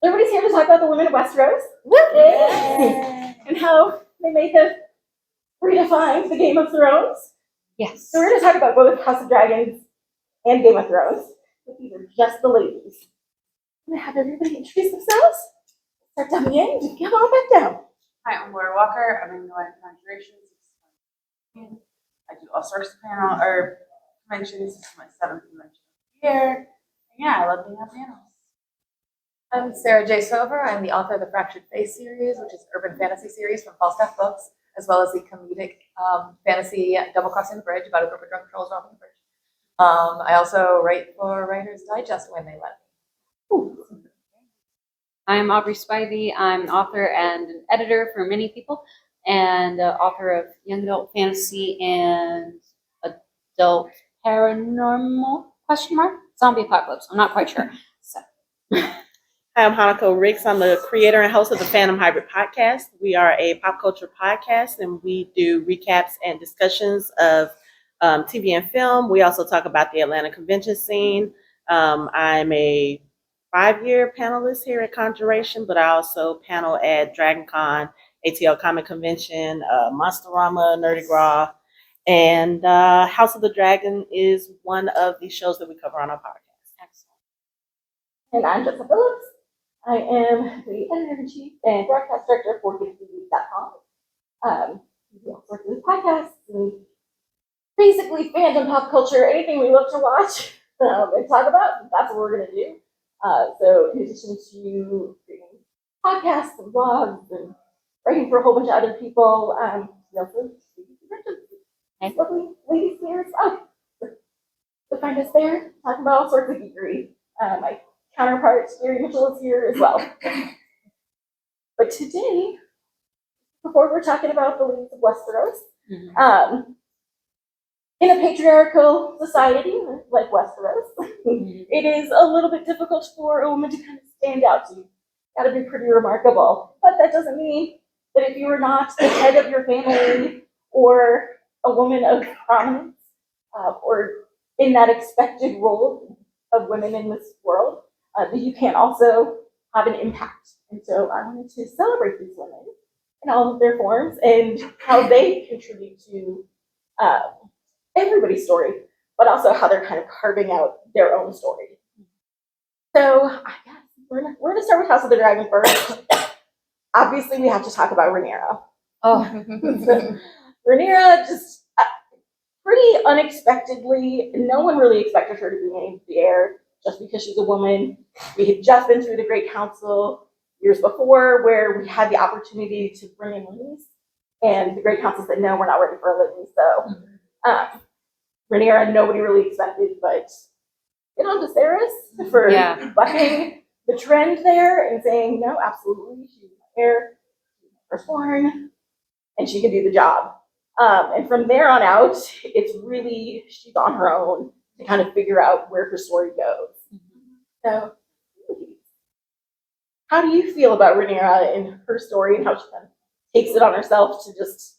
Everybody's here to talk about the women of Westeros. And how they may have redefined the Game of Thrones. Yes. So we're going to talk about both House of Dragons and Game of Thrones. But these are just the ladies. I'm going to have everybody introduce themselves. Start diving in and come on back down. Hi, I'm Laura Walker. I'm in the CONjuration. I do all sorts of panel or conventions. This is my 7th convention of the year. And yeah, I love being on panels. I'm Sarah J. Sover. I'm the author of the Fractured Face series, which is an urban fantasy series from Falstaff Books, as well as the comedic fantasy Double Crossing the Bridge about a group of drunk trolls robbing the bridge. I also write for Writer's Digest when they let me. I'm Aubrey Spivey. I'm an author and an editor for many people, and author of young adult fantasy and adult paranormal ? Zombie apocalypse. I'm not quite sure. So. Hi, I'm Hanako M. I'm the creator and host of the Phantom Hybrid podcast. We are a pop culture podcast, and we do recaps and discussions of TV and film. We also talk about the Atlanta convention scene. I'm a 5-year panelist here at CONjuration, but I also panel at DragonCon, ATL Comic Convention, Monsterama, Nerdy Raw, and House of the Dragon is one of the shows that we cover on our podcast. Excellent. And I'm Jessa Phillips. I am the editor-in-chief and broadcast director for GiveTV.com. We do all sorts of podcasts and basically fandom, pop culture, anything we love to watch and talk about, that's what we're going to do. So in addition to creating podcasts and blogs and writing for a whole bunch of other people, we also do lovely ladies here as well. So find us there, talking about all sorts of geekery. My counterpart, Gary Mitchell, is here as well. But today, before we're talking about the ladies of Westeros, in a patriarchal society like Westeros, it is a little bit difficult for a woman to kind of stand out. So you've got to be pretty remarkable. But that doesn't mean that if you are not the head of your family or a woman of prominence or in that expected role of women in this world, that you can also have an impact. And so I wanted to celebrate these women in all of their forms and how they contribute to everybody's story, but also how they're kind of carving out their own story. So I guess we're gonna start with House of the Dragon first. Obviously, we have to talk about Rhaenyra. Rhaenyra just pretty unexpectedly, no one really expected her to be named the heir just because she's a woman. We had just been through the Great Council years before where we had the opportunity to bring in ladies, and the Great Council said, no, we're not ready for a lady. So Rhaenyra, nobody really expected, but good on Daenerys for bucking the trend there and saying, no, absolutely, she's my heir, she's my firstborn, and she can do the job. And from there on out, it's really, she's on her own to kind of figure out where her story goes. So, how do you feel about Rhaenyra and her story and how she kind of takes it on herself to just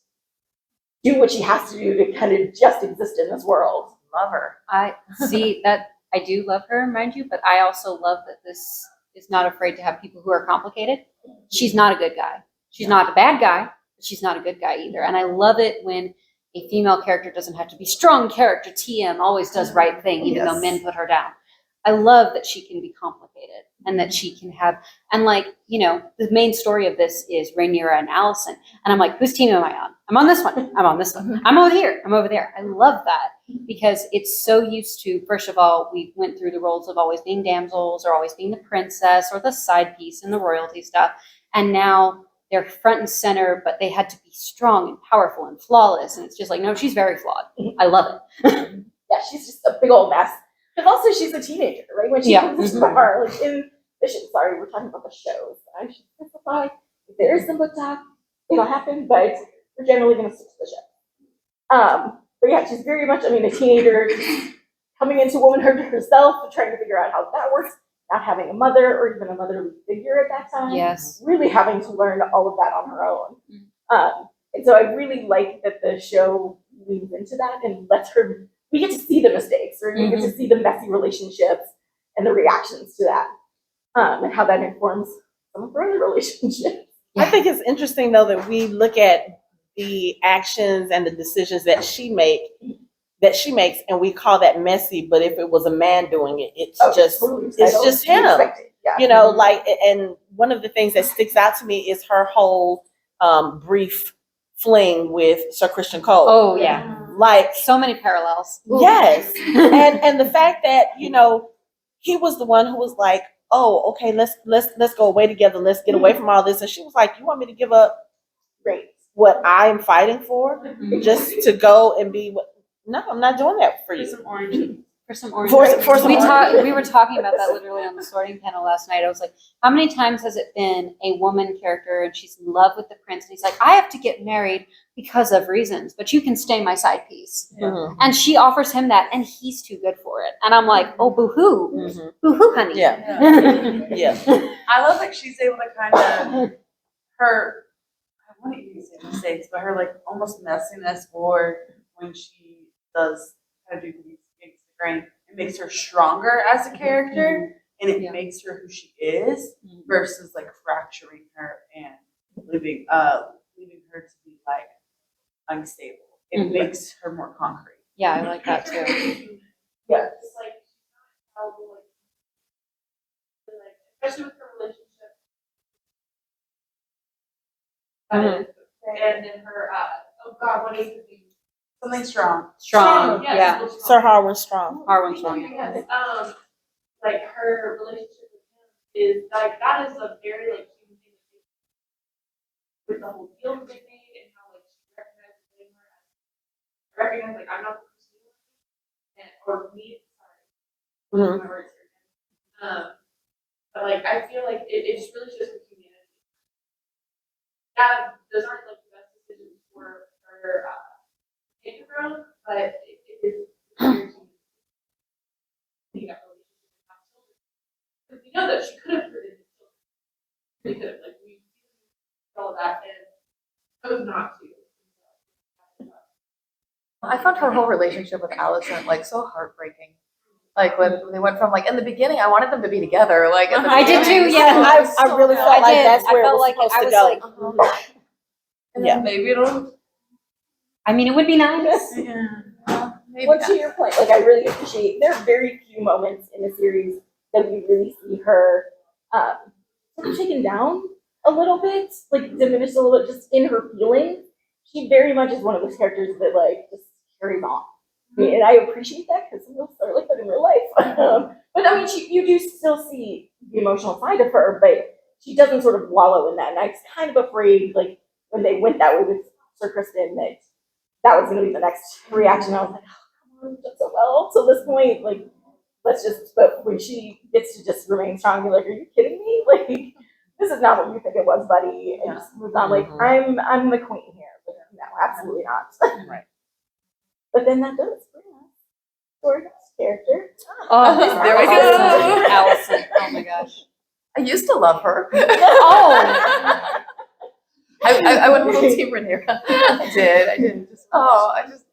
do what she has to do to kind of just exist in this world? Love her. I see that. I do love her, mind you, but I also love that this is not afraid to have people who are complicated. She's not a good guy. She's not a bad guy, but she's not a good guy either. And I love it when a female character doesn't have to be strong character. TM always does right thing, even though men put her down. I love that she can be complicated and that she can have, and like, you know, the main story of this is Rhaenyra and Alicent. And I'm like, whose team am I on? I'm on this one. I'm on this one. I'm over here. I'm over there. I love that because it's so used to, first of all, we went through the roles of always being damsels or always being the princess or the side piece and the royalty stuff. And now they're front and center, but they had to be strong and powerful and flawless. And it's just like, no, she's very flawed. I love it. Yeah, she's just a big old mess. But also, she's a teenager, right? When she comes to the bar, like in the show, sorry, we're talking about the shows. I should specify if there is some book talk, it'll happen, but we're generally going to stick to the show. But yeah, she's very much, a teenager coming into womanhood herself, trying to figure out how that works, not having a mother or even a motherly figure at that time. Yes. Really having to learn all of that on her own. And so I really like that the show leans into that and lets her. We get to see the mistakes, or we get to see the messy relationships and the reactions to that. and how that informs some of her other relationships. I think it's interesting though that we look at the actions and the decisions that she makes, and we call that messy. But if it was a man doing it, it's just him. Yeah. You know, like, and one of the things that sticks out to me is her whole brief fling with Sir Christian Cole. Oh yeah, Like, so many parallels. yes, and the fact that, you know, he was the one who was like, oh, okay, let's go away together, let's get away from all this, and she was like, you want me to give up what I'm fighting for just to go and be what? No, I'm not doing that for For you. some orange. For some orange. For some orange. We were talking about that literally on the sorting panel last night. I was like, how many times has it been a woman character and she's in love with the prince and he's like, I have to get married because of reasons, but you can stay my side piece. Mhm. And she offers him that and he's too good for it. And I'm like, oh, boo-hoo. Mhm. Boo-hoo, honey. Yeah. Yeah. I love that she's able to kind of her. I wouldn't even say mistakes, but her like almost messiness, or when she does kind of do things against the grain, it makes her stronger as a character, and it Yeah. makes her who she is, versus like fracturing her and leaving her to be like unstable. It Mhm. makes her more concrete. Yeah, I like that too. Yeah, just like how like especially with her relationship. And then her oh god, what is it? Something strong. Strong. Yes, Yeah. Sir Harwin Strong. Harwin Strong. Yes. Like her relationship with him is like that is a very like human thing with the whole deal that they made and how like she recognizes Rhaenyra as I recognize like I'm not the person you want and or me, sorry. Mhm. My words here. But like I feel like it just really shows the humanity. Yeah, those aren't like the best decisions for her in her own, but it is very human. That relationship with have children. Because we know that she could have created children. We could have, like, we all that and chose not to. I found her whole relationship with Allison like so heartbreaking. Like when they went from like in the beginning, I wanted them to be together. Like at the I did beginning, too, yeah. I really felt I like did. that's I where it felt was like supposed I to was go. like, and Yeah. then maybe it'll. I mean, it would be nice. Maybe Well, not. to your point, like I really appreciate there are very few moments in the series that we really see her sort of taken down a little bit, like diminished a little bit just in her feelings. She very much is one of those characters that like just carries on. I mean, and I appreciate that because some of us are like that in real life. But I mean, you do still see the emotional side of her, but she doesn't sort of wallow in that. And I was kind of afraid, like when they went that way with Sir Kristen, that was going to be the next reaction. I was like, oh, come on, you've done so well to this point. Like, let's just, but when she gets to just remain strong, you're like, are you kidding me? Like, this is not what you think it was, buddy. And just moves on, like, I'm the queen here. But no, absolutely not. Right. But then that does bring us to our next character. Oh, There we go. Allison. Oh my gosh. I used to love her. Oh. I went a little team Rhaenyra. I did. I just.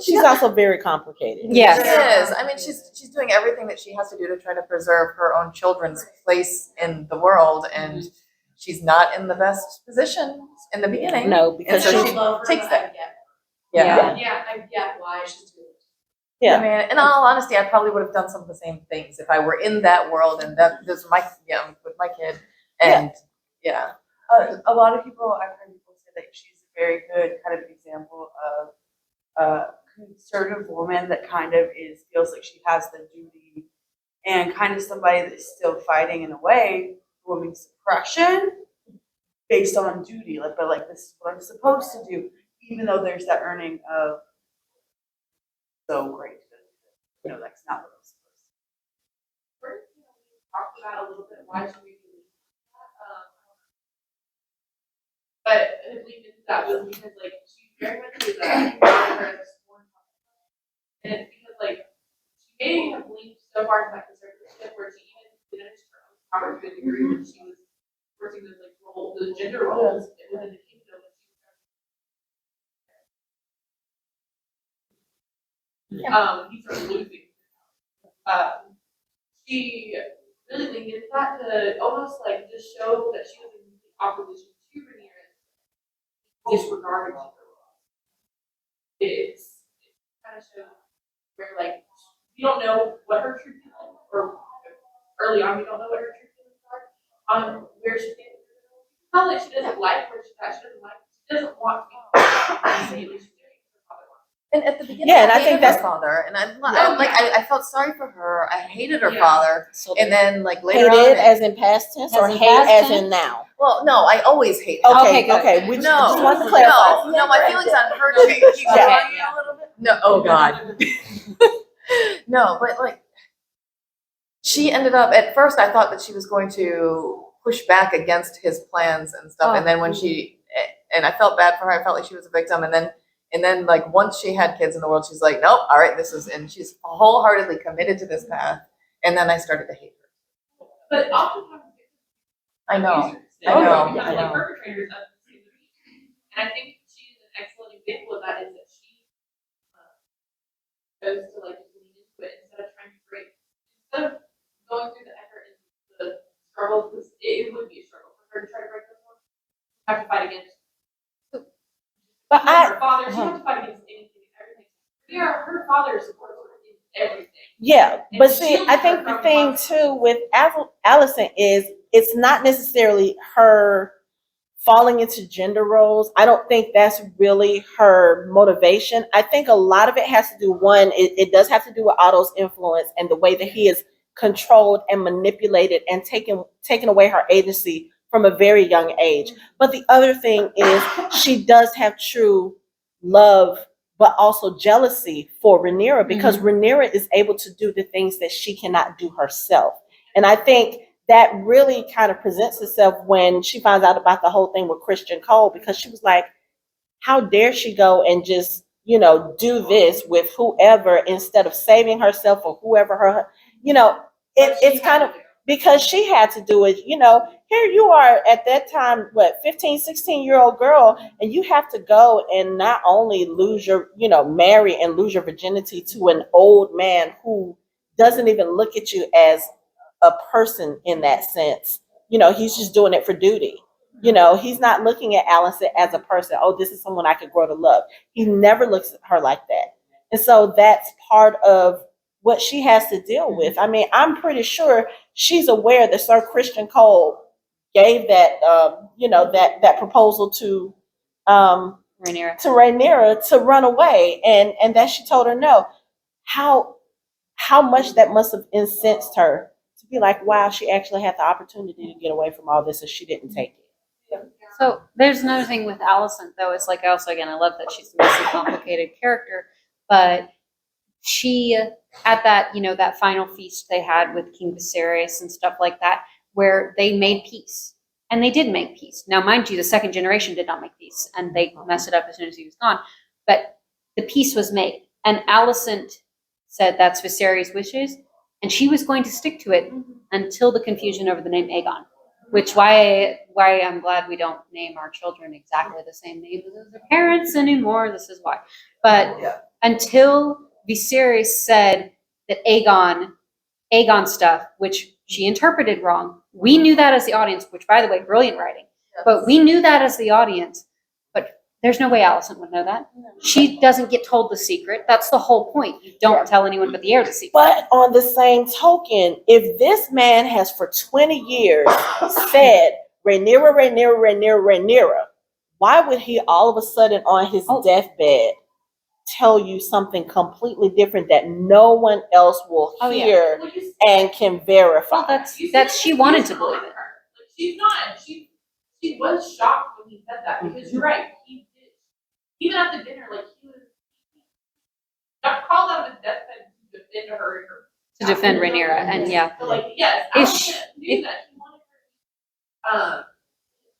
She's also very complicated. Yes. She is. I mean, she's doing everything that she has to do to try to preserve her own children's place in the world, and she's not in the best position in the beginning. No, And because so she, she takes that. Yeah. Yeah, I get why she's doing it. Yeah. I mean, in all honesty, I probably would have done some of the same things if I were in that world and that this was my with my kid. And yeah. A lot of people, I've heard people say that she's a very good kind of example of a conservative woman that kind of feels like she has the duty, and kind of somebody that's still fighting in a way women's suppression based on duty. Like, but like this is what I'm supposed to do, even though there's that earning of so great. You know, that's not what I'm supposed to. First, we talked about a little bit why she made me leave. But I believe that was because like she very much is a sworn and it's because like she may have believed so far in that conservatorship where she even finished her own power to a degree when she was working those like those gender roles within the kingdom. He started losing. She really leaned into that to almost like just show that she was in opposition to Rhaenyra, disregarding her. It's kind of shows where like we don't know what her true feelings, or early on we don't know what her true feelings are on where she stands. Not like she doesn't like where she's at. She doesn't like. She doesn't want to be. And at the beginning, Yeah, and I hated think that's- her father, and I felt sorry for her. I hated her Yeah. father, So and then like later Hated on, as in past tense or As in hate past as tense? in now? well, no, I always hated. Okay, Okay, good. okay. We just No, wanted to clarify. no, my feelings on her changed. Keep Yeah. growing you a little bit. No, oh God. No, but like, she ended up, at first I thought that she was going to push back against his plans and stuff. And then when and I felt bad for her, I felt like she was a victim. And then like once she had kids in the world, she's like, nope, all right, and she's wholeheartedly committed to this path. And then I started to hate her. But oftentimes, I know, abusers, I they know, become I like know. perpetrators of the same abuse. And I think she's an excellent example of that. Is that she goes to like lean into it instead of trying to break, instead of going through the effort and the struggle. Because it would be a struggle for her to try to break those ones. Have to fight against. But Her father, she has to fight against anything and everything. Yeah, her father supports her in everything. Yeah, And but see, shields I her think the from thing consequences. too with Allison is it's not necessarily her falling into gender roles. I don't think that's really her motivation. I think a lot of it has to do, one, it does have to do with Otto's influence and the way that he is controlled and manipulated and taken away her agency from a very young age. But the other thing is she does have true love, but also jealousy for Rhaenyra, because Rhaenyra is able to do the things that she cannot do herself. And I think that really kind of presents itself when she finds out about the whole thing with Christian Cole, because she was like, how dare she go and just, do this with whoever instead of saving herself or whoever it's kind of because she had to do it. Here you are at that time, 15, 16-year-old girl, and you have to go and not only lose your, marry and lose your virginity to an old man who doesn't even look at you as a person in that sense. He's just doing it for duty. He's not looking at Allison as a person. Oh, this is someone I could grow to love. He never looks at her like that. And so that's part of what she has to deal with. I mean, I'm pretty sure she's aware that Sir Christian Cole gave that, that proposal to Rhaenyra to run away, and that she told her no. How much that must have incensed her to be like, wow, she actually had the opportunity to get away from all this and she didn't take it. So there's another thing with Allison, though. It's like, also, again, I love that she's the most complicated character, but she, at that, that final feast they had with King Viserys and stuff like that, where they made peace. And they did make peace. Now, mind you, the second generation did not make peace, and they messed it up as soon as he was gone. But the peace was made. And Alicent said that's Viserys' wishes, and she was going to stick to it until the confusion over the name Aegon. Which why I'm glad we don't name our children exactly the same name as their parents anymore. This is why. But until Viserys said that Aegon stuff, which she interpreted wrong, we knew that as the audience, which, by the way, brilliant writing. But we knew that as the audience. But there's no way Alicent would know that. She doesn't get told the secret. That's the whole point. You don't tell anyone but the heir the secret. But on the same token, if this man has for 20 years said Rhaenyra, why would he all of a sudden on his deathbed tell you something completely different that no one else will hear and can verify? Well, that's she wanted to believe it. She's not. She was shocked when he said that, because you're right. He did. Even at the dinner, like he got called out of his deathbed to defend her. To defend Rhaenyra, and yeah. So, like, yes, Is Alicent knew that he wanted her,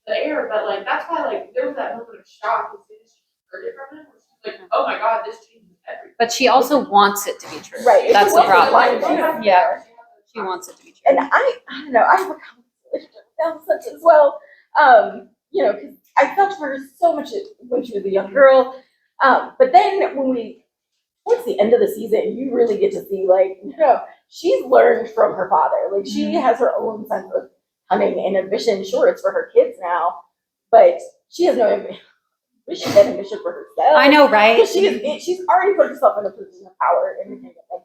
the heir, but like that's why like there was that moment of shock as soon as she heard it from him. Where she's like, oh my god, this changes everything. But she also wants it to be true. Right. That's the problem. Right. Yeah. She wants it to be true. And I don't know, I have a conversation with Alicent as well. Because I felt for her so much when she was a young girl. But then towards the end of the season, you really get to see, like, she's learned from her father. Like she has her own sense of cunning and ambition. Sure, it's for her kids now, but she has no ambition. She had ambition for herself. I know, right? She's already put herself in a position of power in the kingdom. Like,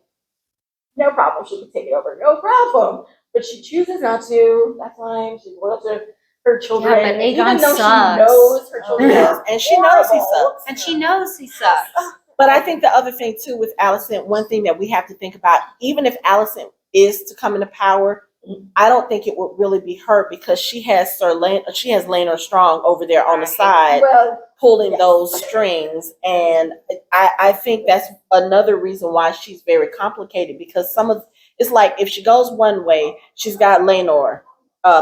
no problem, she can take it over, no problem. But she chooses not to. That's fine. She's loyal to her children, Yeah, but Aegon even though sucks. she knows her children Yes, are and she knows he horrible. sucks. And she knows he sucks. But I think the other thing too with Alicent, one thing that we have to think about, even if Alicent is to come into power, I don't think it would really be her because she has Laenor Strong over there on the side Well, pulling yes. those strings, and I think that's another reason why she's very complicated because it's like if she goes one way, she's got Laenor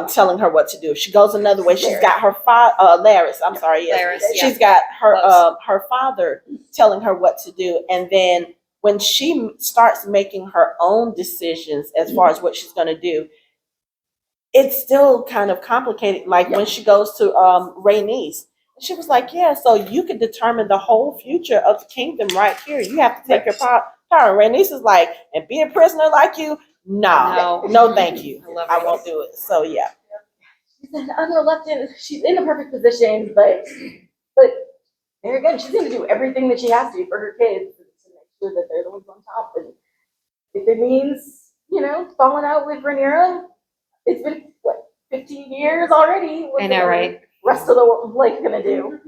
telling her what to do. If she goes another way, she's got her Larys. I'm sorry, yes. Larys, yeah. She's got her Close. her father telling her what to do, and then when she starts making her own decisions as far as what she's going to do, it's still kind of complicated. Like when she goes to Rhaenys, she was like, "Yeah, so you can determine the whole future of the kingdom right here. You have to take your power." Rhaenys is like, "And be a prisoner like you? No, thank you. I love I Rhaenys. won't do it." So yeah. She's an unreluctant. She's in the perfect position, but there again, she's going to do everything that she has to for her kids to make sure that they're the ones on top. And if it means, falling out with Rhaenyra, it's been what 15 years already. I know, right? Rest of the like gonna do.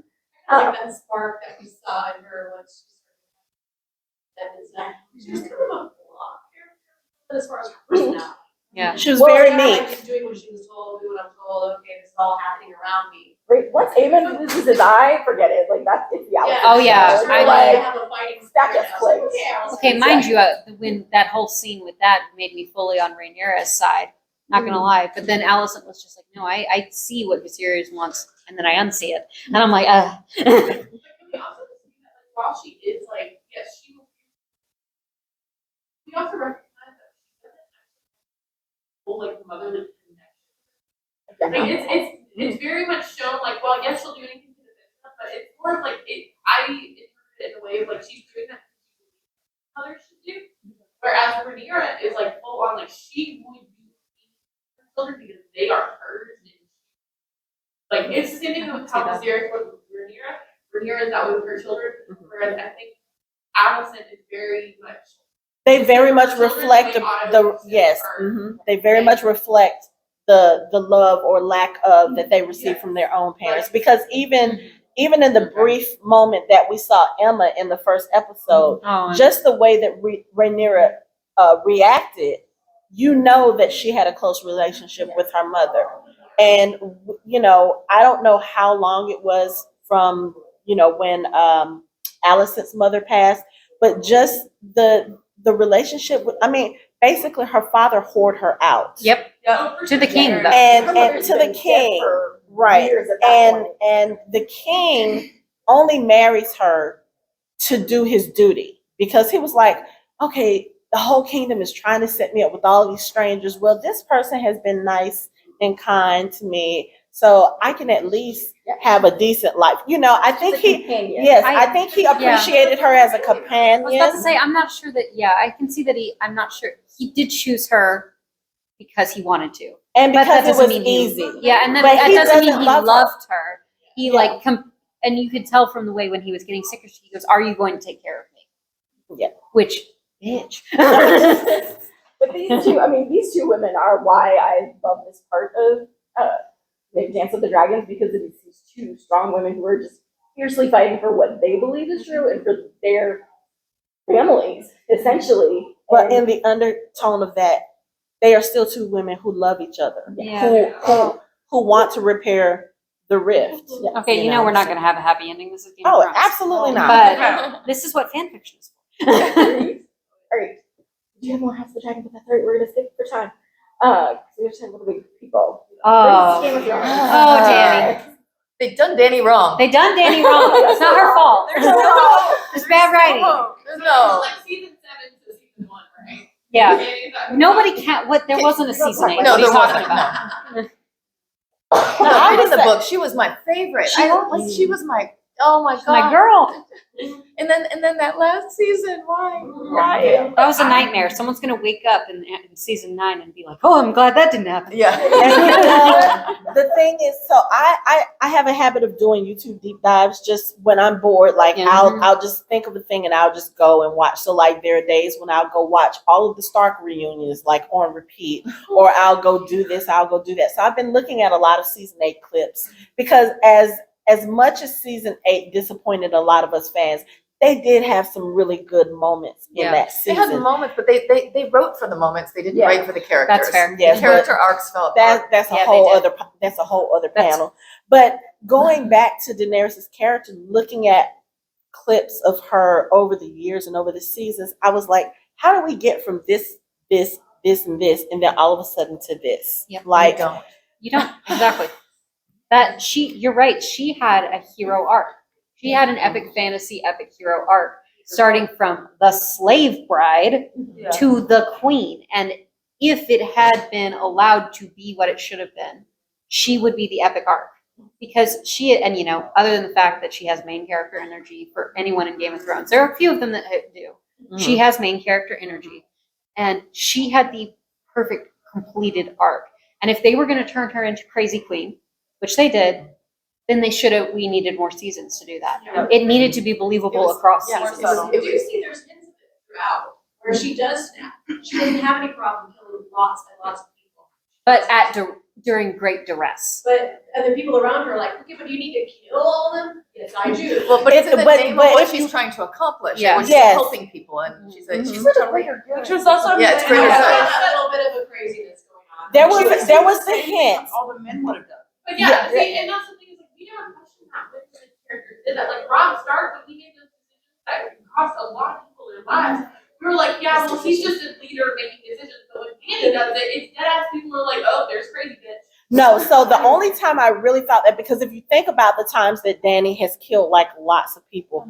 Like that spark that we saw in her when she's kind of a flawed character, but as far as her personality. Yeah. She was Well, very yeah, meek. Just doing what she was told, do what I'm told, okay, this is all happening around me. Right, once Aemon loses his eye, forget it. Like that's it's the Yeah. Oh, yeah. Sort I of like- have a fighting That spirit just now. It's like, clicks. okay, I'll Okay, see mind that. you, when that whole scene with that made me fully on Rhaenyra's side. Not gonna lie, but then Alicent was just like, "No, I see what Viserys wants, and then I unsee it," and I'm like, But can we also see that, like, while she is like, yes, she will. We also recognize that she doesn't actually hold like motherly connection. Like it's very much shown like, well, yes, she'll do anything to defend them, but it's more of like I interpret it in a way of like she's doing that because others should do. Whereas Rhaenyra is like full on like she would do her children because they are hers. Like it's the same thing with how Viserys was with Rhaenyra. Rhaenyra is that with her children, whereas I think Alicent is very much. They very much Children reflect may the automatically yes. are- They very much reflect the love or lack of that they receive from their own parents. Because even in the brief moment that we saw Emma in the first episode, "Oh, just the way that Rhaenyra reacted, you know that she had a close relationship with her mother. And I don't know how long it was from when Alicent's mother passed, but just the relationship with, basically her father whored her out. yep." Oh, for To the sure. king, though. And Her mother's to the been dead king, for right. years at that point. And the king only marries her to do his duty because he was like, okay, the whole kingdom is trying to set me up with all these strangers. Well, this person has been nice and kind to me, so I can at least have a decent life. I think I think he appreciated her as a I was about companion. to say, I'm not sure that. Yeah, I can see that I'm not sure he did choose her because he wanted to. And But that because it doesn't was mean he- easy. Yeah, and then But that he doesn't mean doesn't he love her. loved her. He Yeah. and you could tell from the way when he was getting sicker, he goes, "Are you going to take care of me?" Yeah. Which bitch. But these two women are why I love this part of Dance with the Dragons, because it is these two strong women who are just fiercely fighting for what they believe is true and for their families, essentially. But And in the undertone of that, they are still two women who love each other, Yeah. who want to repair the rift. yeah. Okay, we're not going to have a happy ending. This is Game Oh, of Thrones. absolutely not. But this is what fan fiction is for. All right. Do you have more House of the Dragon? But that's all right. We're gonna skip for time. We just have a little bit of people. Oh. This is Game of Thrones. Oh, Danny. They've done Danny wrong. They done Danny wrong. It's not her fault. There's no. It's bad writing. There's It's no. like season 7 to season 1, right? Yeah. And Nobody can. What? There wasn't a season 8. No, What are you there talking wasn't. about? No, I read the book. She was my favorite. She was? She was my Oh my She's my god. girl. And then that last season, why? That was a nightmare. Someone's gonna wake up in season 9 and be like, "Oh, I'm glad that didn't happen." Yeah. And you know, the thing is, so I have a habit of doing YouTube deep dives just when I'm bored. Like Yeah. I'll just think of a thing and I'll just go and watch. So like there are days when I'll go watch all of the Stark reunions like on repeat, or I'll go do this, I'll go do that. So I've been looking at a lot of season 8 clips because as much as season 8 disappointed a lot of us fans, they did have some really good moments in Yeah. that They season. had moments, but they wrote for the moments. They didn't Yeah. write for the characters. That's fair. Yes, The character arcs felt That's a Yeah, they whole did. other That's- panel. But going back to Daenerys' character, looking at clips of her over the years and over the seasons, I was like, how do we get from this, and this, and then all of a sudden to this? Yep. Like, don't. You don't exactly. You're right. She had a hero arc. She had an epic fantasy, epic hero arc, starting from the slave bride Yeah. to the queen. And if it had been allowed to be what it should have been, she would be the epic arc. Because and other than the fact that she has main character energy for anyone in Game of Thrones, there are a few of them that do. She has main character energy. And she had the perfect completed arc. And if they were going to turn her into Crazy Queen, which they did, then we needed more seasons to do that. Yeah. It needed to be believable across yeah, seasons. more subtle. You do see there's hints of it throughout, where she does snap. She doesn't have any problem killing lots and lots of people. But during great duress. But other people around her are like, okay, but you need to kill all of them? Yes, I do. Well, but it's in the But- name of but what if she's you- trying to accomplish. Yeah. She's Yes. helping people, and she's Mhm. totally. Which was also Yeah, it's And greater there's good. a little bit of a craziness going on. there was the hint. All the men would have done. But yeah, see, and that's the thing is like we never questioned that with the characters. Is that like Rob Stark, when he made those decisions that cost a lot of people their lives? We were like, yeah, well, he's just a leader making decisions. But when Cannon does it, it's dead ass people are like, oh, there's crazy bitch. No, so the only time I really felt that, because if you think about the times that Dany has killed like lots of people,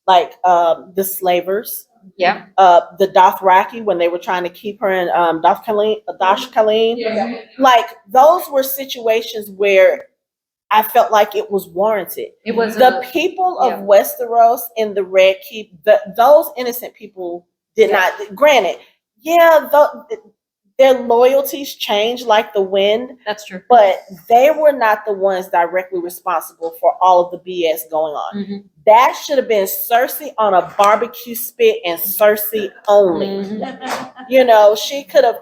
like the slavers, Yeah. the Dothraki when they were trying to keep her in Dosh Khaleen, Yeah. like those were situations where I felt like it was warranted. It was The people of Westeros in the Red Keep, those innocent people did not. Granted, yeah, their loyalties changed like the wind, that's true. but they were not the ones directly responsible for all of the BS going on. Mhm. That should have been Cersei on a barbecue spit and Cersei only. You know, she could have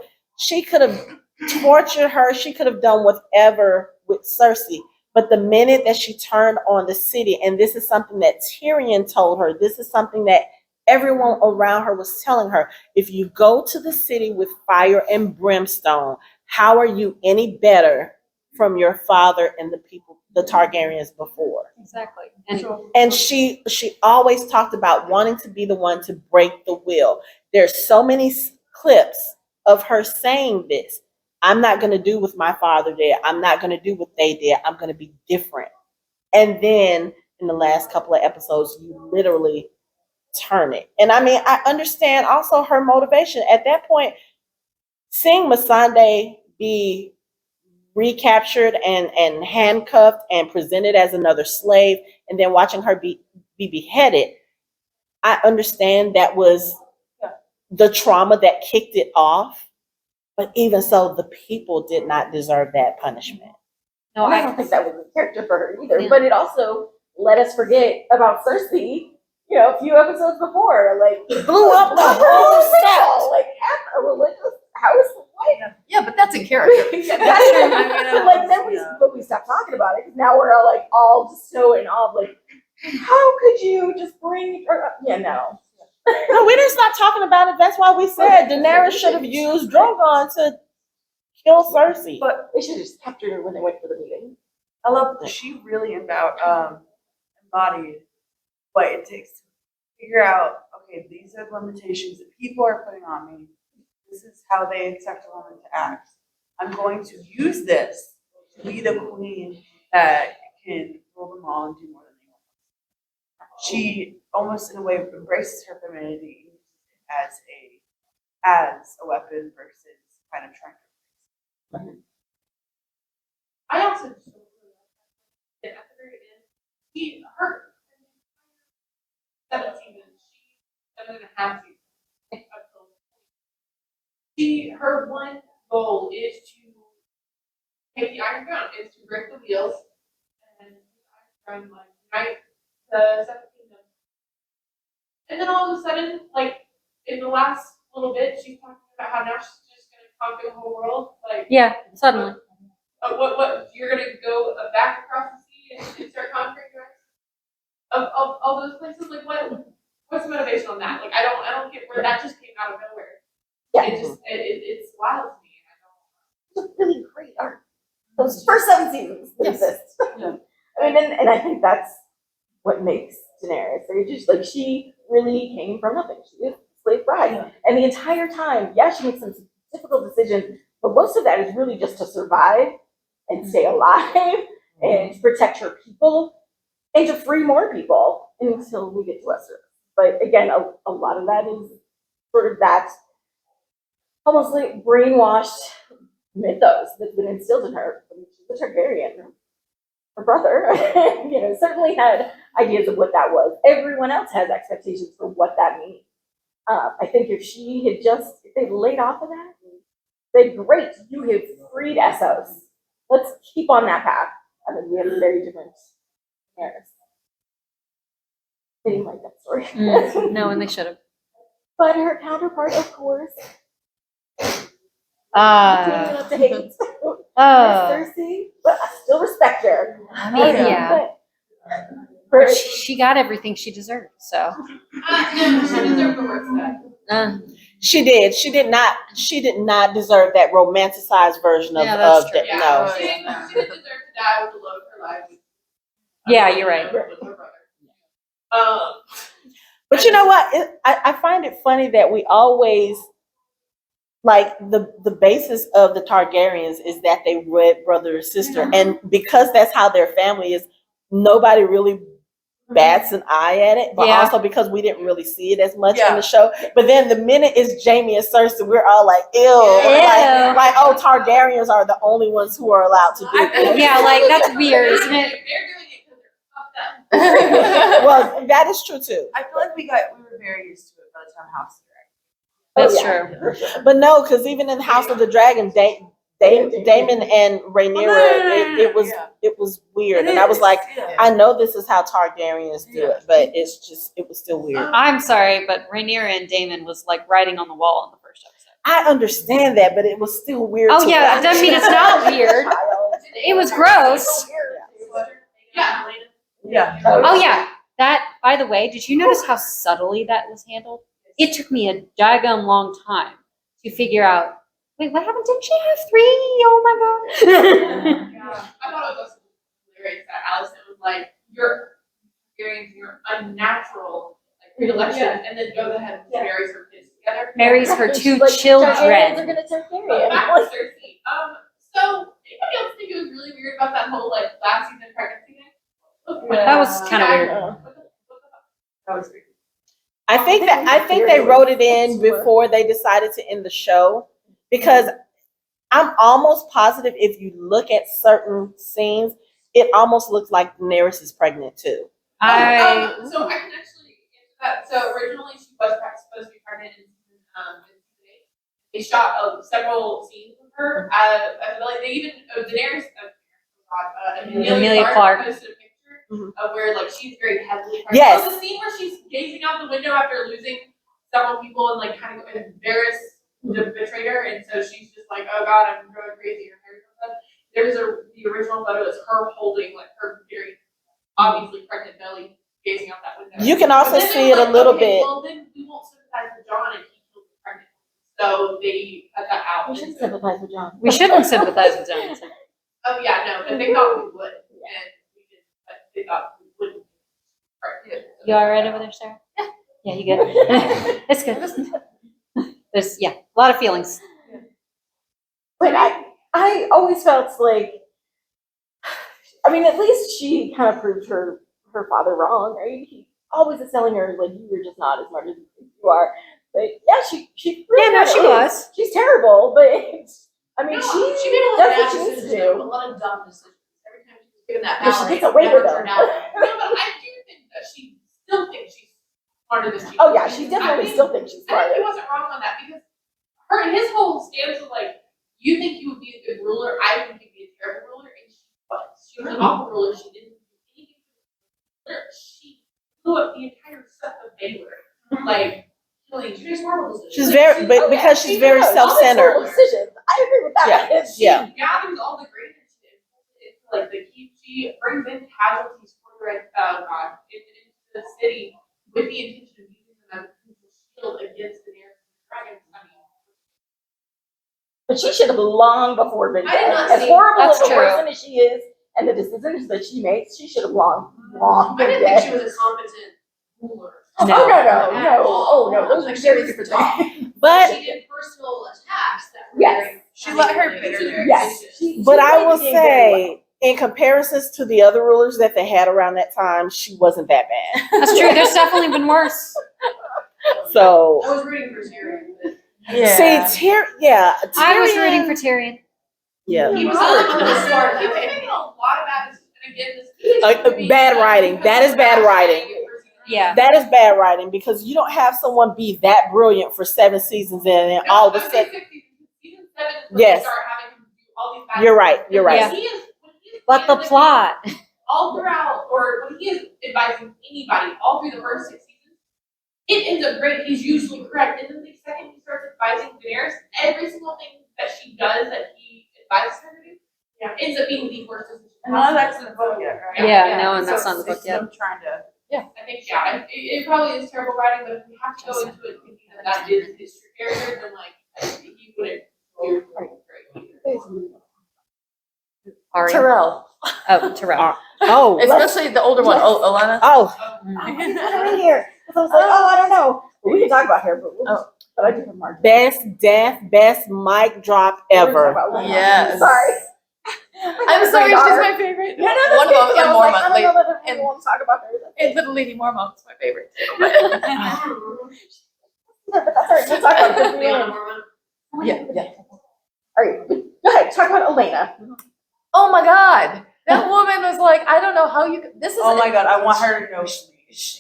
tortured her. She could have done whatever with Cersei. But the minute that she turned on the city, and this is something that Tyrion told her, this is something that everyone around her was telling her, if you go to the city with fire and brimstone, how are you any better from your father and the people, the Targaryens before? Exactly. And she always talked about wanting to be the one to break the will. There's so many clips of her saying this. I'm not going to do what my father did. I'm not going to do what they did. I'm going to be different. And then in the last couple of episodes, you literally turn it. And I mean, I understand also her motivation. At that point, seeing Missandei be recaptured and handcuffed and presented as another slave, and then watching her be beheaded, I understand that was the trauma that kicked it off. But even so, the people did not deserve that punishment. No, I don't think that was the character for her either. Yeah. But it also let us forget about Cersei, a few episodes before. Like, Blew up the whole set. Like, at a religious house. Like, Yeah, but that's in character. yeah, that's true. Like, then we stopped talking about it because now we're all just so in awe. Like, how could you just bring her up? Yeah, no. No, we didn't stop talking about it. That's why we said Daenerys should have used Drogon to kill Cersei. But They should have just kept her when they went for the meeting. I love that she really embodied what it takes to figure out, okay, these are the limitations that people are putting on me. This is how they expect a woman to act. I'm going to use this to be the queen that can rule them all and do more than they want. She almost in a way embraces her femininity as a weapon versus kind of trying to. I also just at the very end, 7.5 seasons. Her one goal is to take the Iron Throne, is to break the wheels and Iron Throne, like, unite the Seven Kingdoms. And then all of a sudden, like, in the last little bit, she's talking about how now she's just gonna conquer the whole world. Like, Yeah, suddenly. what, you're gonna go back across the sea and start conquering the rest of all those places? Like, what's the motivation on that? Like, I don't get where that just came out of nowhere. Yeah. It's wild to me. It's a really great arc. Those first 7 seasons that exist. Yeah. I mean, and I think that's what makes Daenerys. Like, just like she really came from nothing. She is a slave bride, Yeah. and the entire time, yeah, she makes some difficult decisions, but most of that is really just to survive and stay alive and to protect her people and to free more people until we get to Westeros. But again, a lot of that is sort of that almost like brainwashed mythos that's been instilled in her. I mean, she's a Targaryen. Her brother, certainly had ideas of what that was. Everyone else has expectations for what that means. I think if they laid off of that, said, great, you have freed Essos. Let's keep on that path. And then we have a very different Daenerys. They didn't like that story. No, and they should have. But her counterpart, of course, continuing up to hate. Cersei, but I still respect her. I mean, yeah. But She got everything she deserved, so. No, she deserved the worst of that. She did. She did not deserve that romanticized version of, Yeah, that's true. Yeah, no. she didn't deserve to die with the love of her life. Yeah, you're right. With her brother. But you know what? I find it funny that we always, like, the basis of the Targaryens is that they wed brother or sister. And because that's how their family is, nobody really bats an eye at it. But Yeah. also because we didn't really see it as much in Yeah. the show. But then the minute it's Jaime and Cersei, we're all like, ew. Ew. Like, oh, Targaryens are the only ones who are allowed to do this. Yeah, like, that's weird, isn't it? They're doing it because they're fucked up. Well, that is true too. I feel like we were very used to it by the time House That's Oh, yeah. true. For sure. But no, because even in House of the Dragon, Daemon and Rhaenyra, it was weird, and I was like, I know this is how Targaryens do it, but it was still weird. I'm sorry, but Rhaenyra and Daemon was like writing on the wall in the first episode. I understand that, but it was still weird. Oh to yeah, watch. it doesn't mean it's not weird. It was gross. Yeah. Yeah. Oh yeah, that, by the way, did you notice how subtly that was handled? It took me a daggum long time to figure out, wait, what happened? Didn't she have 3? Oh my god. Yeah. I thought it was hilarious that Allison was like, you're experiencing your unnatural predilection, and then goes ahead and marries her kids together. Marries her 2 Like, children. Targaryens are gonna Targaryen. Back to Cersei. So anybody else think it was really weird about that whole like last season pregnancy thing? That was kind of weird. That was weird. I think they wrote it in before they decided to end the show, because I'm almost positive if you look at certain scenes, it almost looks like Daenerys is pregnant too. So I can actually answer that. So originally she was supposed to be pregnant in season 8. They shot several scenes with her. They even Daenerys. Emilia Clarke posted a picture of where like she's very heavily pregnant. Yes. So the scene where she's gazing out the window after losing several people and like kind of embarrassed the betrayer, and so she's just like, oh god, I'm going crazy. There's the original photo is her holding like her very obviously pregnant belly, gazing out that window. You can also see it a little bit. Well, then we won't sympathize with John if he feels pregnant. So they cut that out. We shouldn't sympathize with John. We shouldn't sympathize with John. Oh yeah, no, but they thought we would, and we didn't. But they thought we wouldn't. You all right over there, Sarah? Yeah, you good? It's good. There's a lot of feelings. But I always felt like, I mean, at least she kind of proved her father wrong, right? He always is telling her, like, you're just not as smart as you think you are. But yeah, she Yeah, no, she was. She's terrible, but I mean, No, she made a lot does of what she needs to decisions, do. a lot of dumb decisions. Every time she was given that Yeah, she power, gets it away with never them. turned out. No, but I do think that she still thinks she's smarter than she. Oh yeah, she definitely I think- still thinks she's I think he smart. wasn't wrong on that because his whole stance was like, you think you would be a good ruler, I think you'd be a terrible ruler, and she was. She was an awful ruler. She didn't do anything. She blew up the entire set of Baylor, like killing. She makes horrible decisions. She's very, but because she's very She makes horrible self-centered. decisions. I agree with that. Yeah, She yeah. gathers all the great initiatives into like the key. She brings in casualties for the into the city with the intention of using them as a potential shield against the Daenerys and dragons. I mean, But she should have long before been I did dead. not As see- horrible that's of a true. person as she is, and the decisions that she makes, she should have long I been didn't dead. think she was a competent ruler. Oh No. no. Oh no, those are Like, she very was different tough. things. But She did personal attacks that were Yes. very. She let her bitterness. Yes. but I will say, in comparisons to the other rulers that they had around that time, she wasn't that bad. That's true. There's definitely been worse. So I was rooting for Tyrion, but Yeah. see, Tyrion. I was rooting for Tyrion. Yeah. he was smart. He was making a lot of bad decisions. And again, this Bad writing. That is bad writing. Yeah. That is bad writing because you don't have someone be that brilliant for 7 seasons and then all of a sudden. Season 7 is when Yes. they start having him do all these bad You're right. You're right. Yeah. When he is But the manipulating plot. all throughout, or when he is advising anybody all through the first 6 seasons, it ends up great. He's usually correct. And then the second he starts advising Daenerys, every single thing that she does that he advises her to do, ends up being the worst decision. None of that's in the book yet, right? Yeah, no, and that's not in the book it's yet. them trying to. I think, it probably is terrible writing, but if we have to go into it thinking that is his true character, then like, he wouldn't do great. Arya. Terrell, Oh, Terrell. Oh. especially the older one. Oh, Alana. Oh. Put her in here. Because I was like, I don't know. We can talk about her, but but I do have Mark. Best death, best mic drop ever. Yes. Sorry. I'm sorry, she's my favorite. No, no, One of them in I don't Mormont. know that everyone wants to talk about her. And Little Lady Mormont's my favorite. But that's all right. We'll talk about her. Yeah. All right, go ahead. Talk about Elena. Oh my God, that woman was like, I don't know how you. This is. Oh my God, I want her to know.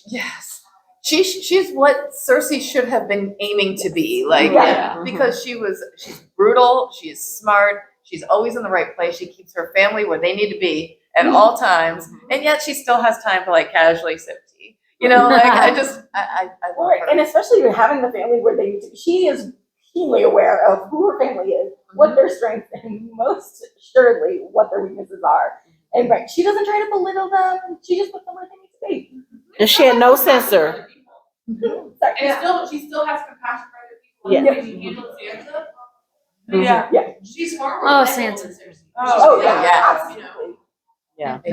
Yes. She's what Cersei should have been aiming to be, like, Yeah. because she's brutal, she's smart, she's always in the right place, she keeps her family where they need to be at all times, and yet she still has time to like casually sip tea. You know, like I love Right, her. and especially having the family where they need to be. She is keenly aware of who her family is, what their strengths, and most assuredly what their weaknesses are. And right, she doesn't try to belittle them. She just puts them where they need to be. And she had no censor. Sorry. And she still has compassion for other people. Yeah. Like, she handles Sansa. Yeah. She's far more Oh, likable Sansa. than Cersei. Oh yeah, yeah, You know. absolutely.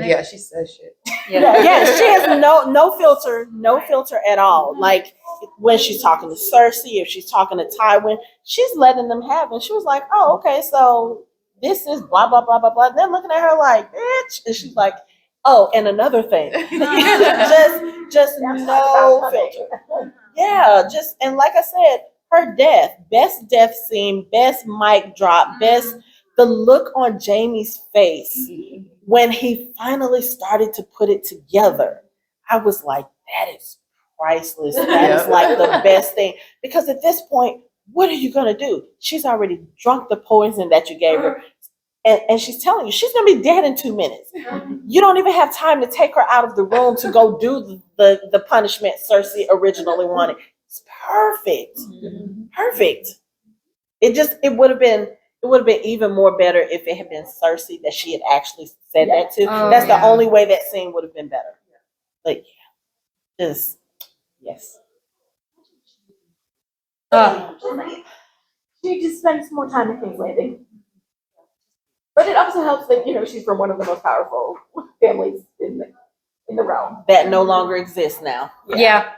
Yeah, she says shit. Yeah, she has no filter at all. Like when she's talking to Cersei, if she's talking to Tywin, she's letting them have it. She was like, "Oh, okay, so this is blah blah blah blah blah." They're looking at her like, "Bitch," and she's like, "Oh, and another thing, just no filter." Yeah, just and like I said, her death, best death scene, best mic drop, best the look on Jamie's face when he finally started to put it together. I was like, that is priceless. That is like the best thing. Because at this point, what are you gonna do? She's already drunk the poison that you gave her. And she's telling you she's gonna be dead in 2 minutes. You don't even have time to take her out of the room to go do the punishment Cersei originally wanted. It's perfect. Perfect. It would have been even more better if it had been Cersei that she had actually said that to. Oh, That's the yeah. only way that scene would have been better. Like, just yes. She just spends more time in King's Landing. But it also helps that, she's from one of the most powerful families in the realm. That no longer exists now. Yeah.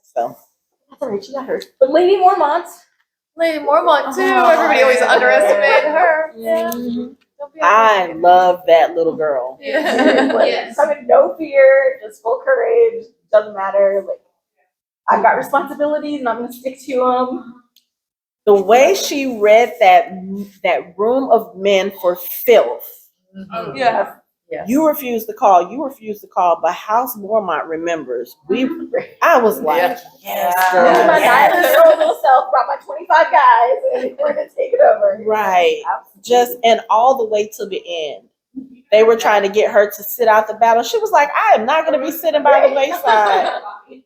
So That's all right, she got hers. But Lady Mormont. Lady Mormont too. Oh, Everybody always yeah. underestimated her. Yeah. Don't be I afraid. love that little girl. Yeah. Yes. Having no fear, just full courage, doesn't matter. Like, I've got responsibilities and I'm gonna stick to them. The way she read that room of men for filth. Oh, Yeah. Yes. You refuse to call, but House Mormont remembers. I was like, Yeah. yes, Yeah. girl. Me and my yes. 9-year-old little self brought my 25 guys and we're gonna take it over. Right. Absolutely. Just, and all the way to the end. They were trying to get her to sit out the battle. She was like, I am not going to be sitting by the wayside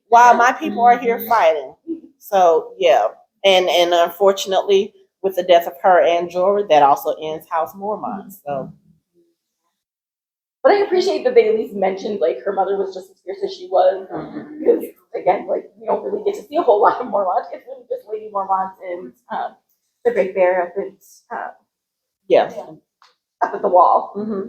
while my people are here fighting. So, yeah. And unfortunately, with the death of her and Jorah, that also ends House Mormont. So, But I appreciate that they at least mentioned like her mother was just as fierce as she was. Because again, like we don't really get to see a whole lot of Mormont. It's really just Lady Mormont and the Great Bear yeah. up at the wall. Mm-hmm.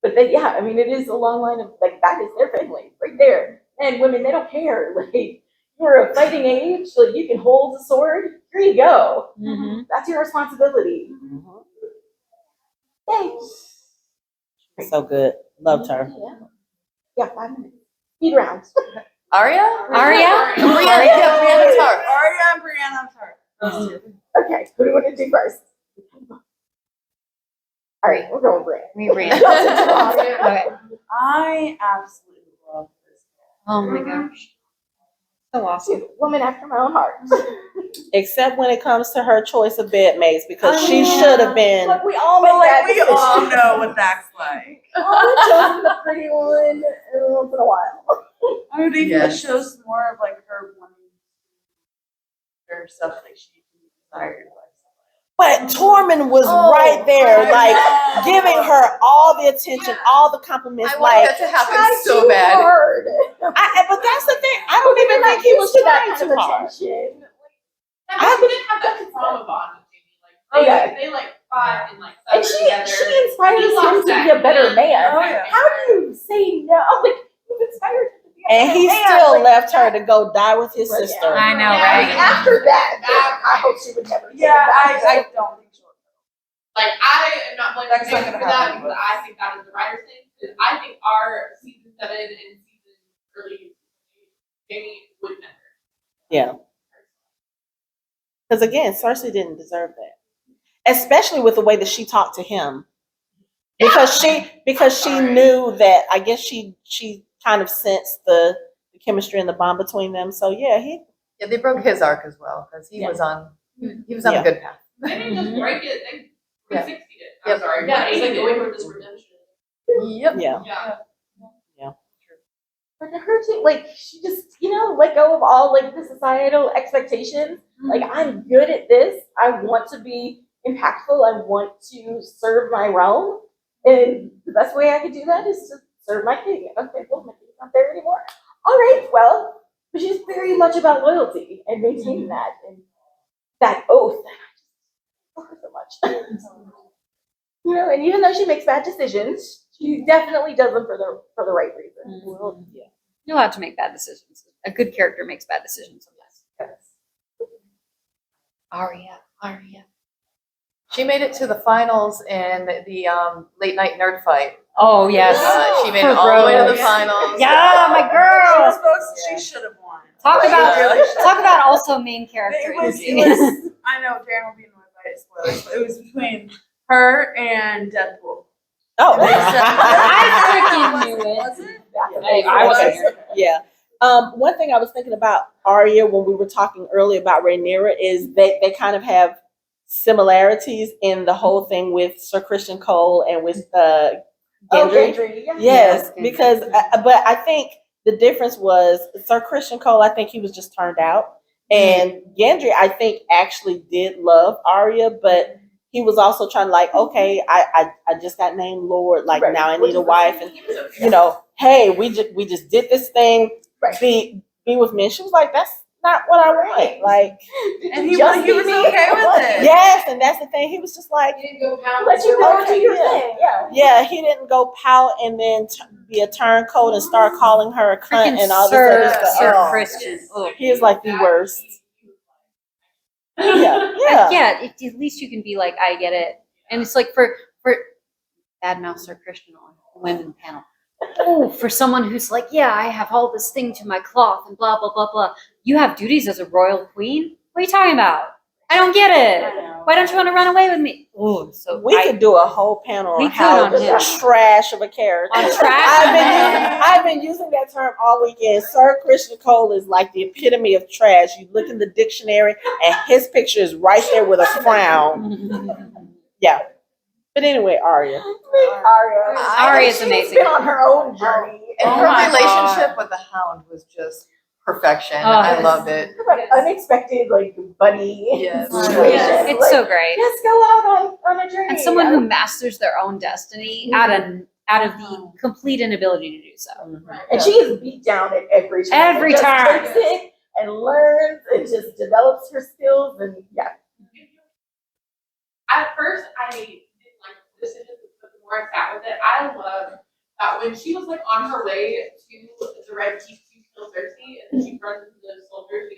But then, yeah, I mean, it is a long line of like that is their family right there. And women, they don't care. Like you're of fighting age, like you can hold a sword. Here you go. Mm-hmm. That's your responsibility. Yay. So good. Loved her. Yeah, 5 minutes. Speed rounds. Arya? Arya? Brienne Tarth. Arya and Brienne, I'm sorry. Okay, who do you want to do first? All right, we're going Bran. We ran. Okay. I absolutely love this. Oh my gosh. So awesome. She's a woman after my own heart. Except when it comes to her choice of bedmates, because Oh, she yeah. should have been. Look, we all But make like that we decision. all know what that's like. All chosen the pretty one every once in a while. I mean, even Yes. it shows more of like her wanting her stuff that she desired. But Tormund was right there, like giving her all the attention, all the compliments. I want Like, that to happen Try so too bad. hard. but that's the thing. I don't even think he was Used to that trying kind too of hard. attention. I didn't have that trauma bond with Jamie. Like Oh, yeah. they like fought and like And suffered together. she inspires He him lost to be that. a better man. Oh, yeah. How do you say no? Like you've inspired him to be a And better he man. still Like, left her to go die with his Right, sister. I know, Yeah, right? after that, I hope she would never. take Yeah, it back. I don't think she'll. Like I am not blaming That's not Jamie gonna for that happen, because but- I think that is the writer's thing. Because I think our season 7 and season early Jamie would never. Yeah. Because again, Cersei didn't deserve that, especially with the way that she talked to him. Because she knew that. I guess she kind of sensed the chemistry and the bond between them. So yeah, Yeah, they broke his arc as well because he was on Yeah. a good path. They didn't just break it; they 360'd it. I'm Yep. sorry. Yeah, it's like Eighty going did. for this redemption. Yep. yeah. Yeah. But to her too, like she just, let go of all like the societal expectations. Like I'm good at this. I want to be impactful. I want to serve my realm, and the best way I could do that is to serve my king. Okay, well, my king's not there anymore. All right, well, but she's very much about loyalty and maintaining that and that oath. I just love her so much. And even though she makes bad decisions, she definitely does them for the right reason. Mhm. You're allowed to make bad decisions. A good character makes bad decisions sometimes. Arya. She made it to the finals in the late night nerd fight. Oh yes. She made it all the way to the finals. Yeah, my She girl. was supposed. She should have won. Talk She about really should. talk about also main character It was. energy. I know Darren will be annoyed by it. Spoilers. But it was between her and Deadpool. Oh, I freaking knew it. Was it? Hey, I wasn't here. yeah. One thing I was thinking about Arya when we were talking earlier about Rhaenyra is they kind of have similarities in the whole thing with Sir Christian Cole and with Gendry. Gendry, yeah. Yes, Yeah. because but I think the difference was Sir Christian Cole. I think he was just turned out, and Gendry I think actually did love Arya, but he was also trying to like, okay, I just got named Lord, like Right. now I Which need a is wife, and hey, we just did this thing, Right. be with me. And she was like, that's not what I want. Like, And he Just was be me. okay with it. yes, and that's the thing. He was just like, You didn't go pound. Let you go Okay, do your yeah. thing. Yeah. yeah, he didn't go pout and then be a turncoat and start calling her a cunt Freaking and all this Sir, other stuff. Sir Oh, Christian. Oh. he is like the worst. Yeah, Yeah, yeah. at least you can be like, I get it. And it's like for bad mouth Sir Christian on the women panel. Oh, for someone who's like, yeah, I have all this thing to my cloth and blah blah blah blah. You have duties as a royal queen? What are you talking about? I don't get it. I know. Why don't you want to run away with me? Oh, so We could do a whole panel We on could how on him. trash of a character. On trash? I've been using that term all weekend. Sir Christian Cole is like the epitome of trash. You look in the dictionary and his picture is right there with a frown. Yeah. But anyway, Arya. Arya's amazing. She's been on her own journey. And Oh her my relationship with the Hound was just perfection. Oh, I yes. loved it. Unexpected, like, buddy Yes. situation. Yes. It's Like, so great. let's go out on a journey. And someone who masters their own destiny out of the complete inability to do so. And she is beat down at every time. Every Just time. takes it and learns and just develops her skills and yeah. At first, I didn't like the decision, but the more I sat with it, I love that when she was like on her way to the Red Keep to kill Cersei, and then she runs into the soldiers,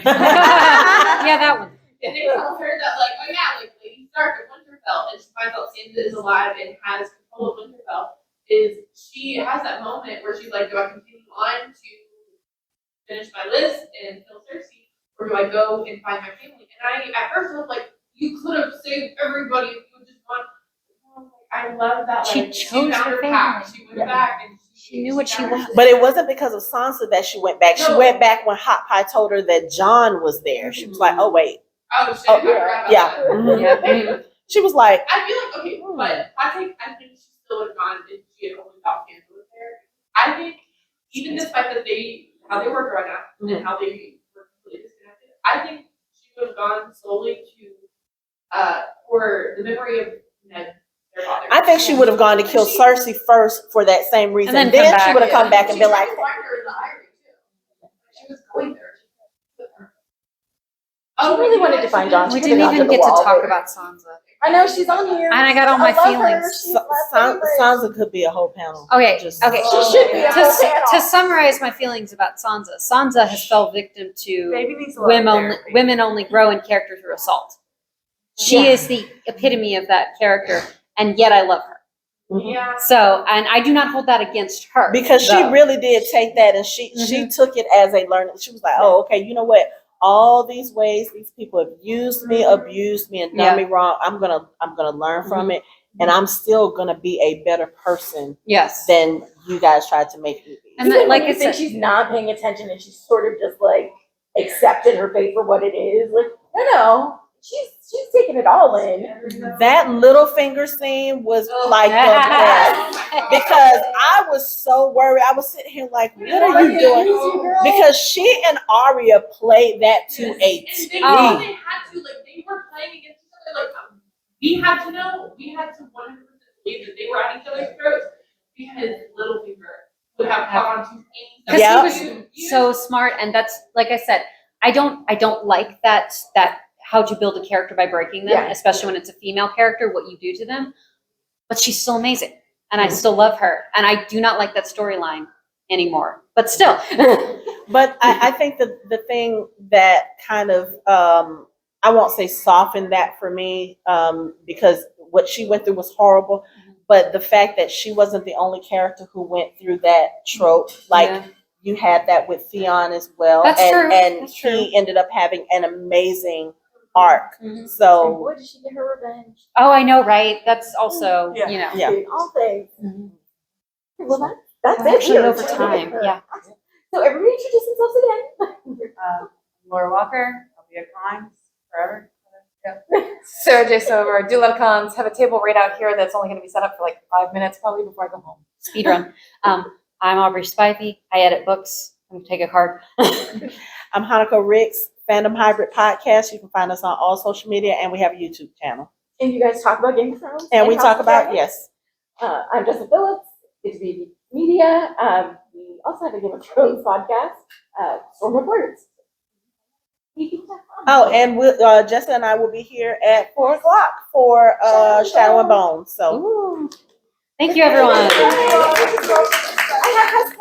Yeah, that one. and they tell her that like, oh yeah, like Lady Stark of Winterfell, and she finds out Sansa is alive and has control of Winterfell. She has that moment where she's like, do I continue on to finish my list and kill Cersei, or do I go and find my family? And at first I was like, you could have saved everybody if you had just gone. I love that. She Like, chose found her path. family. She went back and She knew what she found wanted. her- But it wasn't because of Sansa that she went back. She No. went back when Hot Pie told her that John was there. She was like, oh, wait. Oh shit! Oh, I forgot about yeah. that. Mhm. Yeah. She was like, I feel like okay, but I think she still would have gone if she had only thought Sansa was there. I think even despite that how they were growing up and how they were completely disconnected, I think she would have gone solely to for the memory of Ned, their father. I think she would have gone to kill Cersei first for that same reason. And then Then, come she back, would have come back and She been like, tried to find her in the Irie too. She was going there. I really wanted to find Jon. We She didn't could've even gone to get the to wall, talk but- about Sansa. I know she's on here. And I got all my love her. feelings. She's my favorite. Sansa could be a whole panel. Okay, Just- okay. She should be a whole panel. To summarize my feelings about Sansa, Sansa has fell victim to Baby needs a lot of therapy. women only grow in character through assault. She Yeah. is the epitome of that character, and yet I love her. Yeah. So, and I do not hold that against her. Because she though. really did take that and she took it as a learning. She was like, oh, okay, you know what? All these ways these people have used me, abused me, and done me wrong. I'm gonna learn from it, and I'm still gonna be a better person Yes. than you guys tried to make me be. And Even then, when like you I think said, she's not paying attention and she's sort of just like accepted her fate for what it is. Like, no, she's taking it all in. That Littlefinger scene was like the best. Yeah. Because I was so worried. I was sitting here like, what are you doing? Because she and Arya played that to a And T. they Oh. they had to, like, they were playing against each other. Like, we had to 100% believe that they were at each other's throats because Littlefinger would have caught on to any. Because Yeah. he was so smart, and that's like I said, I don't like that how to build a character by breaking them, Yeah. especially when it's a female character, what you do to them. But she's still amazing, and I still love her, and I do not like that storyline anymore. But still, But I think that the thing that kind of I won't say softened that for me, because what she went through was horrible. But the fact that she wasn't the only character who went through that trope, like Yeah. you had that with Theon as well, That's and true. and That's he ended up having an amazing arc. Mhm. And So boy, did she get her revenge. Oh, I know, right? That's also Yeah. you know. yeah. In all things. Mhm. Well, that's We're it. actually here. over time. Yeah. So everybody introduce themselves again. Laura Walker, I'll be a con forever. Sarah J. Sover, do let cons, have a table right out here that's only going to be set up for like 5 minutes probably before I go home. Speedrun. I'm Aubrey Spivey. I edit books. I'm gonna take a card. I'm Hanako Rick's Fandom Hybrid Podcast. You can find us on all social media, and we have a YouTube channel. And you guys talk about Game of Thrones. And we House talk of about, Dragons. yes. I'm Jessa Phillips. It's BB Media. We also have a Game of Thrones podcast, Storm of Words. Oh, and Jessica and I will be here at 4:00 for Shadow and Bone. So. Ooh. Thank you, everyone. I have